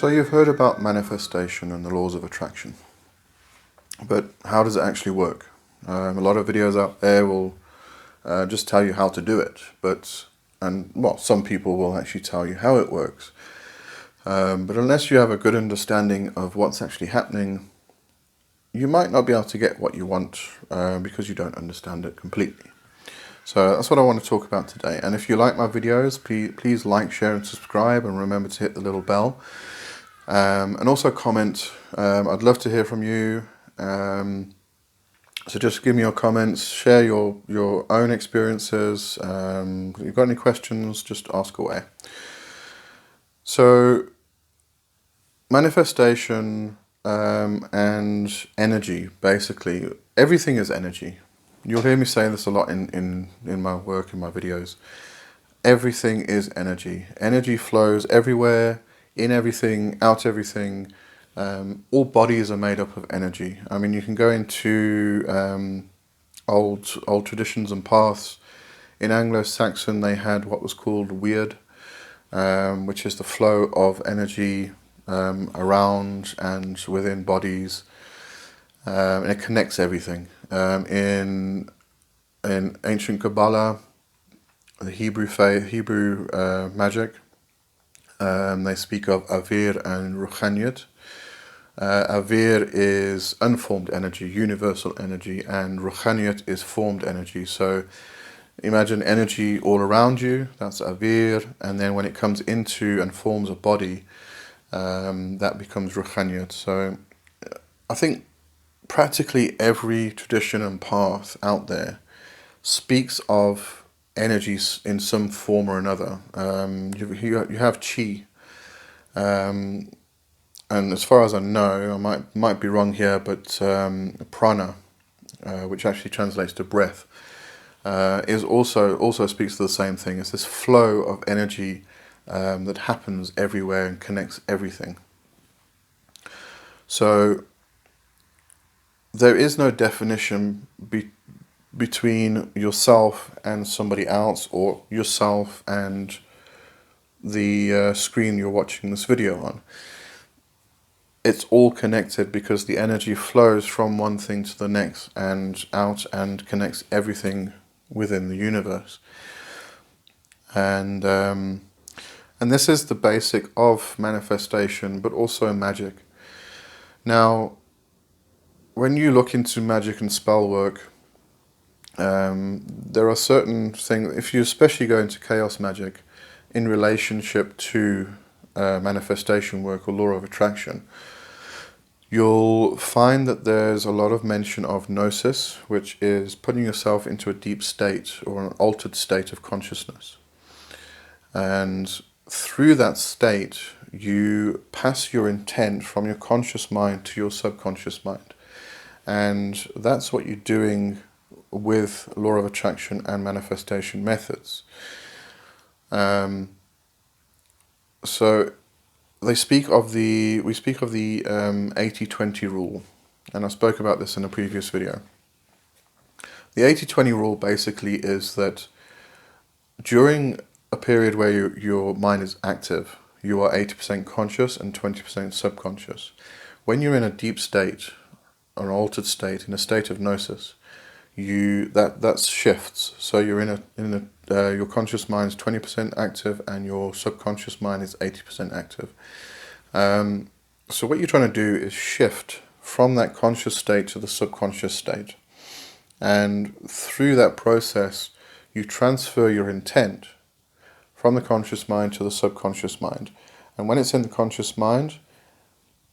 So you've heard about manifestation and the laws of attraction, but how does it actually work? A lot of videos out there will just tell you how to do it, some people will actually tell you how it works. But unless you have a good understanding of what's actually happening, you might not be able to get what you want because you don't understand it completely. So that's what I want to talk about today. And if you like my videos, please like, share and subscribe, and remember to hit the little bell. And also comment. I'd love to hear from you. So just give me your comments, share your own experiences. If you've got any questions, just ask away. So manifestation and energy, basically, everything is energy. You'll hear me say this a lot in my work, in my videos. Everything is energy. Energy flows everywhere, in everything, out everything. All bodies are made up of energy. I mean, you can go into old traditions and paths. In Anglo-Saxon, they had what was called weird, which is the flow of energy around and within bodies. And it connects everything. In ancient Kabbalah, the Hebrew magic, they speak of Avir and Ruchaniyat. Avir is unformed energy, universal energy, and Ruchaniyat is formed energy. So imagine energy all around you, that's Avir, and then when it comes into and forms a body, that becomes Ruchaniyat. So I think practically every tradition and path out there speaks of energies in some form or another. You have chi, and as far as I know, I might be wrong here, but prana, which actually translates to breath, is also speaks to the same thing. It's this flow of energy that happens everywhere and connects everything. So there is no definition between yourself and somebody else, or yourself and the screen you're watching this video on. It's all connected because the energy flows from one thing to the next and out and connects everything within the universe. And this is the basic of manifestation, but also magic. Now, when you look into magic and spell work, there are certain things, if you especially go into chaos magic in relationship to manifestation work or law of attraction, you'll find that there's a lot of mention of Gnosis, which is putting yourself into a deep state or an altered state of consciousness. And through that state, you pass your intent from your conscious mind to your subconscious mind. And that's what you're doing with law of attraction and manifestation methods. So we speak of the 80-20 rule, and I spoke about this in a previous video. The 80-20 rule basically is that during a period where your mind is active, you are 80% conscious and 20% subconscious. When you're in a deep state, or an altered state, in a state of Gnosis, that shifts. So you're your conscious mind is 20% active and your subconscious mind is 80% active. So what you're trying to do is shift from that conscious state to the subconscious state. And through that process, you transfer your intent from the conscious mind to the subconscious mind. And when it's in the conscious mind,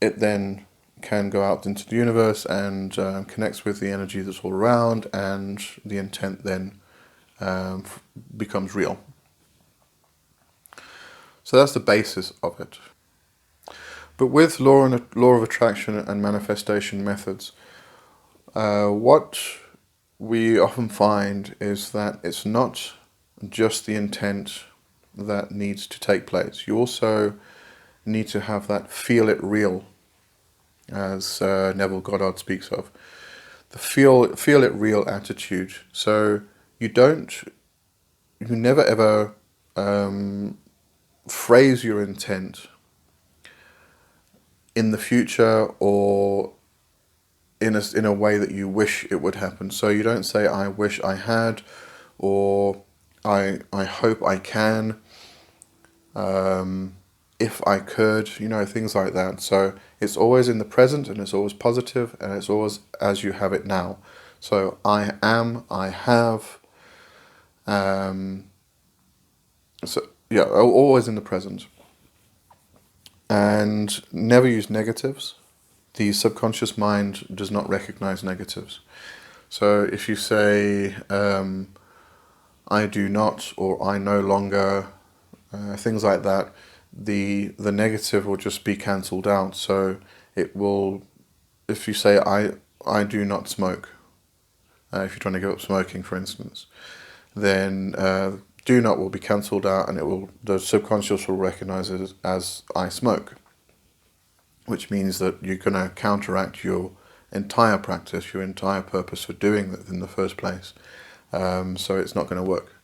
it then can go out into the universe and connects with the energy that's all around, and the intent then becomes real. So that's the basis of it. But with law of attraction and manifestation methods, what we often find is that it's not just the intent that needs to take place. You also need to have that feel it real, as Neville Goddard speaks of. The feel it real attitude. So you never ever phrase your intent in the future or in a way that you wish it would happen. So you don't say I wish I had, or I hope I can, if I could, things like that. So it's always in the present, and it's always positive, and it's always as you have it now. So I am, I have, so yeah, always in the present. And never use negatives. The subconscious mind does not recognize negatives. So if you say, I do not, or I no longer, things like that, the negative will just be cancelled out. So it will, if you say, I do not smoke, if you're trying to give up smoking, for instance, then do not will be cancelled out, and the subconscious will recognize it as I smoke, which means that you're going to counteract your entire practice, your entire purpose for doing that in the first place. So it's not going to work.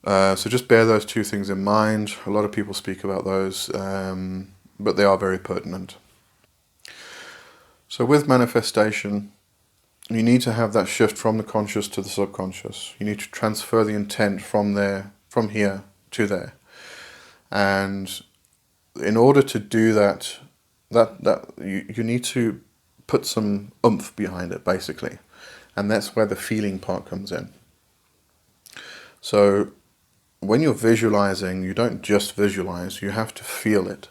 So just bear those two things in mind. A lot of people speak about those, but they are very pertinent. So with manifestation, you need to have that shift from the conscious to the subconscious. You need to transfer the intent from here to there. And in order to do that you need to put some oomph behind it, basically. And that's where the feeling part comes in. So when you're visualizing, you don't just visualize, you have to feel it.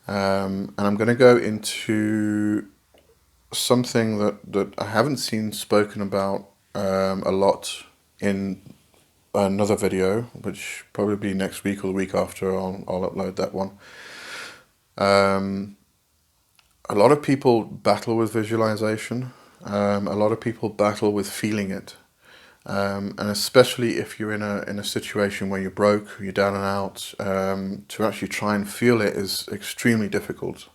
And I'm going to go into something that I haven't seen spoken about a lot in another video, which probably be next week or the week after. I'll upload that one. A lot of people battle with visualization. A lot of people battle with feeling it. And especially if you're in a situation where you're broke, you're down and out, to actually try and feel it is extremely difficult.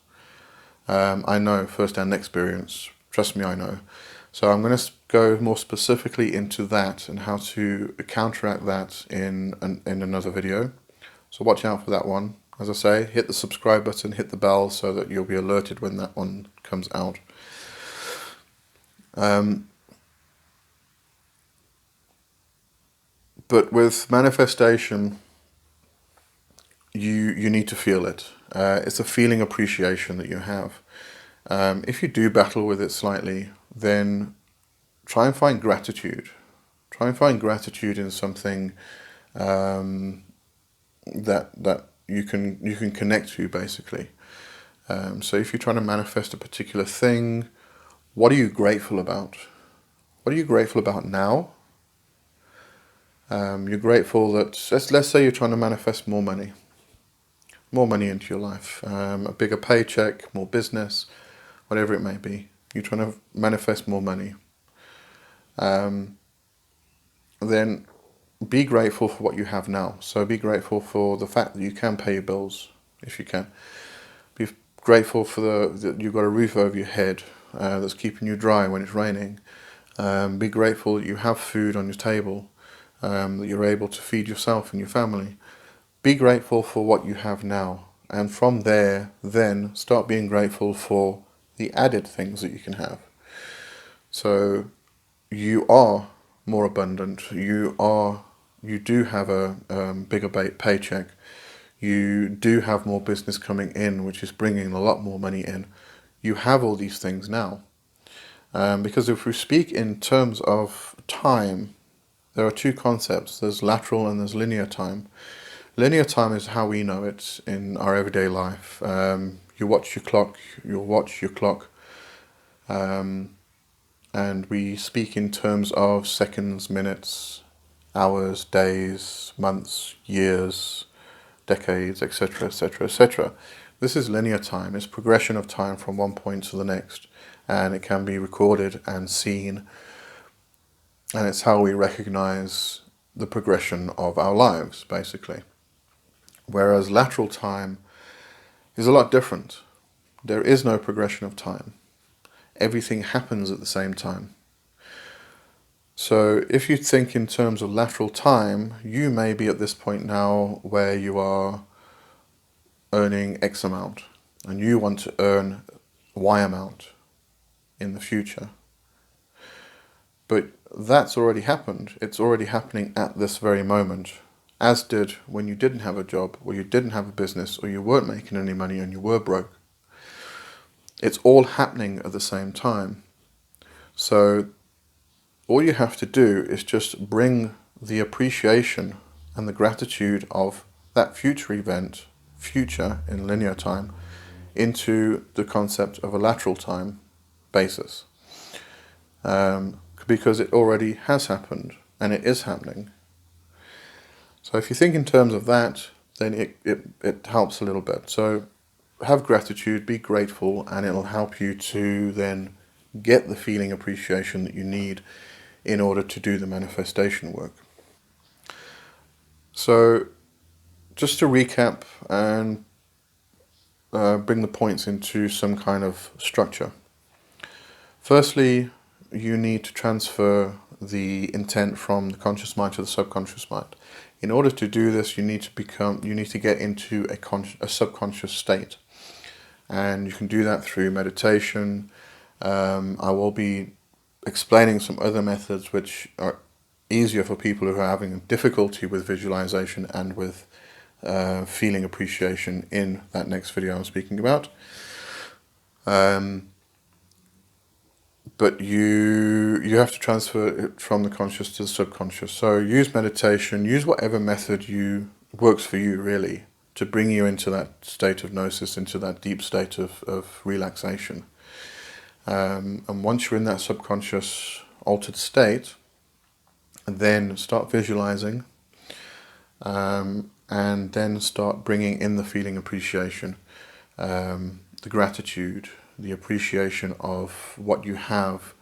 I know first-hand experience. Trust me, I know. So I'm going to go more specifically into that and how to counteract that in another video. So watch out for that one. As I say, hit the subscribe button, hit the bell so that you'll be alerted when that one comes out. But with manifestation, you need to feel it. It's a feeling appreciation that you have. If you do battle with it slightly, then try and find gratitude. Try and find gratitude in something that you can connect to, basically. So if you're trying to manifest a particular thing, what are you grateful about? What are you grateful about now? You're grateful that, let's say you're trying to manifest more money into your life, a bigger paycheck, more business, whatever it may be. You're trying to manifest more money. Then be grateful for what you have now. So be grateful for the fact that you can pay your bills, if you can. Be grateful for that you've got a roof over your head that's keeping you dry when it's raining. Be grateful that you have food on your table, that you're able to feed yourself and your family. Be grateful for what you have now. And from there, then start being grateful for the added things that you can have. So you are more abundant. You do have a bigger paycheck. You do have more business coming in, which is bringing a lot more money in. You have all these things now. Because if we speak in terms of time, there are two concepts. There's lateral and there's linear time. Linear time is how we know it in our everyday life. You watch your clock, you'll watch your clock. And we speak in terms of seconds, minutes, hours, days, months, years, decades, etc., etc., etc. This is linear time. It's progression of time from one point to the next, and it can be recorded and seen, and it's how we recognize the progression of our lives, basically. Whereas lateral time is a lot different. There is no progression of time. Everything happens at the same time. So if you think in terms of lateral time, you may be at this point now where you are earning X amount. and you want to earn Y amount in the future. But that's already happened. It's already happening at this very moment, as did when you didn't have a job, or you didn't have a business, or you weren't making any money and you were broke. It's all happening at the same time. So all you have to do is just bring the appreciation and the gratitude of that future event, future in linear time, into the concept of a lateral time basis. Because it already has happened, and it is happening. So if you think in terms of that, then it helps a little bit. So have gratitude, be grateful, and it'll help you to then get the feeling appreciation that you need in order to do the manifestation work. So just to recap and bring the points into some kind of structure. Firstly, you need to transfer the intent from the conscious mind to the subconscious mind. In order to do this, you need to get into a subconscious state, and you can do that through meditation. I will be explaining some other methods which are easier for people who are having difficulty with visualization and with feeling appreciation in that next video I'm speaking about. But you have to transfer it from the conscious to the subconscious. So use meditation, use whatever method works for you really, to bring you into that state of Gnosis, into that deep state of relaxation. And once you're in that subconscious altered state, then start visualizing, and then start bringing in the feeling appreciation, the gratitude, the appreciation of what you have,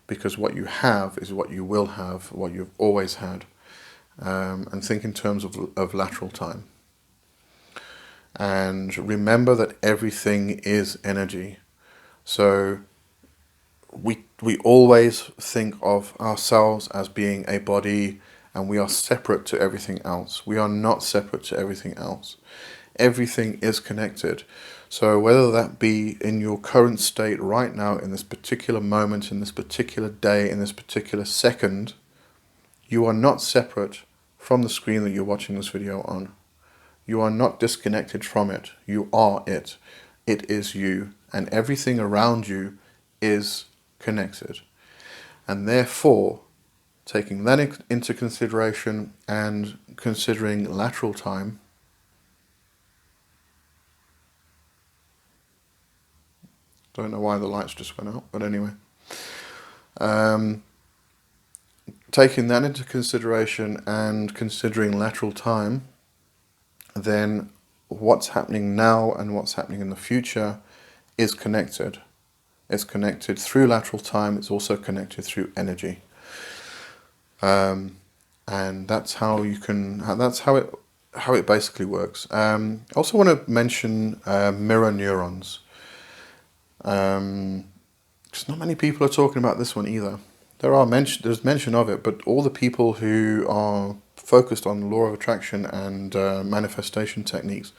because what you have is what you will have, what you've always had, and think in terms of lateral time. And remember that everything is energy. So we always think of ourselves as being a body, and we are separate to everything else. We are not separate to everything else. Everything is connected. So whether that be in your current state right now, in this particular moment, in this particular day, in this particular second, you are not separate from the screen that you're watching this video on. You are not disconnected from it. You are it. It is you. And everything around you is connected. And therefore, taking that into consideration and considering lateral time, don't know why the lights just went out, but anyway. Taking that into consideration and considering lateral time, then what's happening now and what's happening in the future is connected. It's connected through lateral time. It's also connected through energy. And that's how it basically works. I also want to mention mirror neurons. Because not many people are talking about this one either. There's mention of it, but all the people who are focused on the law of attraction and manifestation techniques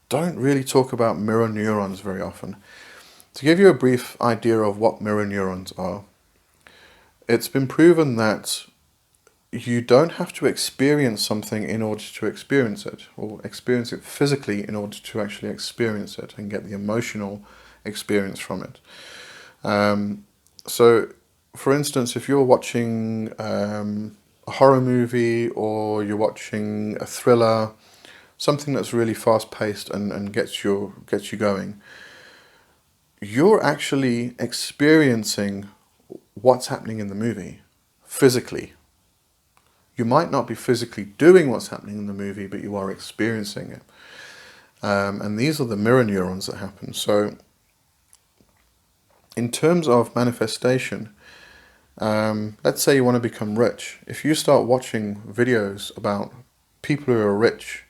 don't really talk about mirror neurons very often. To give you a brief idea of what mirror neurons are, it's been proven that you don't have to experience something in order to experience it, or experience it physically in order to actually experience it and get the emotional experience from it. So, for instance, if you're watching a horror movie, or you're watching a thriller, something that's really fast-paced and gets you going, you're actually experiencing what's happening in the movie physically. You might not be physically doing what's happening in the movie, but you are experiencing it. And these are the mirror neurons that happen. So in terms of manifestation, let's say you want to become rich. If you start watching videos about people who are rich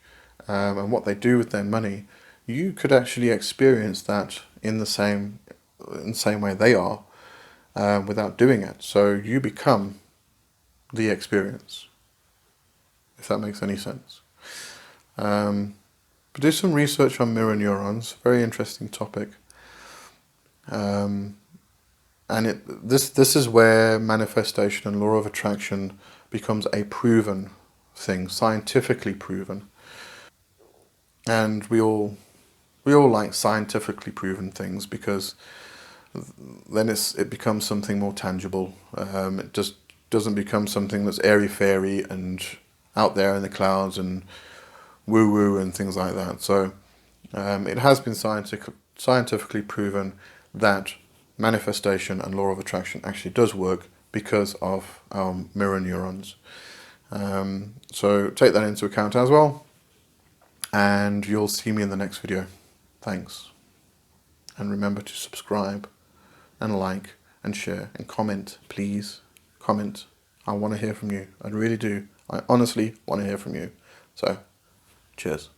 and what they do with their money, you could actually experience that in the same way they are, without doing it. So you become the experience, if that makes any sense. do some research on mirror neurons. Very interesting topic. And this is where manifestation and law of attraction becomes a proven thing, scientifically proven. And we all like scientifically proven things, because then it becomes something more tangible. It just doesn't become something that's airy-fairy and out there in the clouds and woo-woo and things like that. So it has been scientifically proven that manifestation and law of attraction actually does work because of our mirror neurons. So take that into account as well, and you'll see me in the next video. Thanks. And remember to subscribe and like and share and comment, please. Comment. I want to hear from you. I really do. I honestly want to hear from you. So, cheers.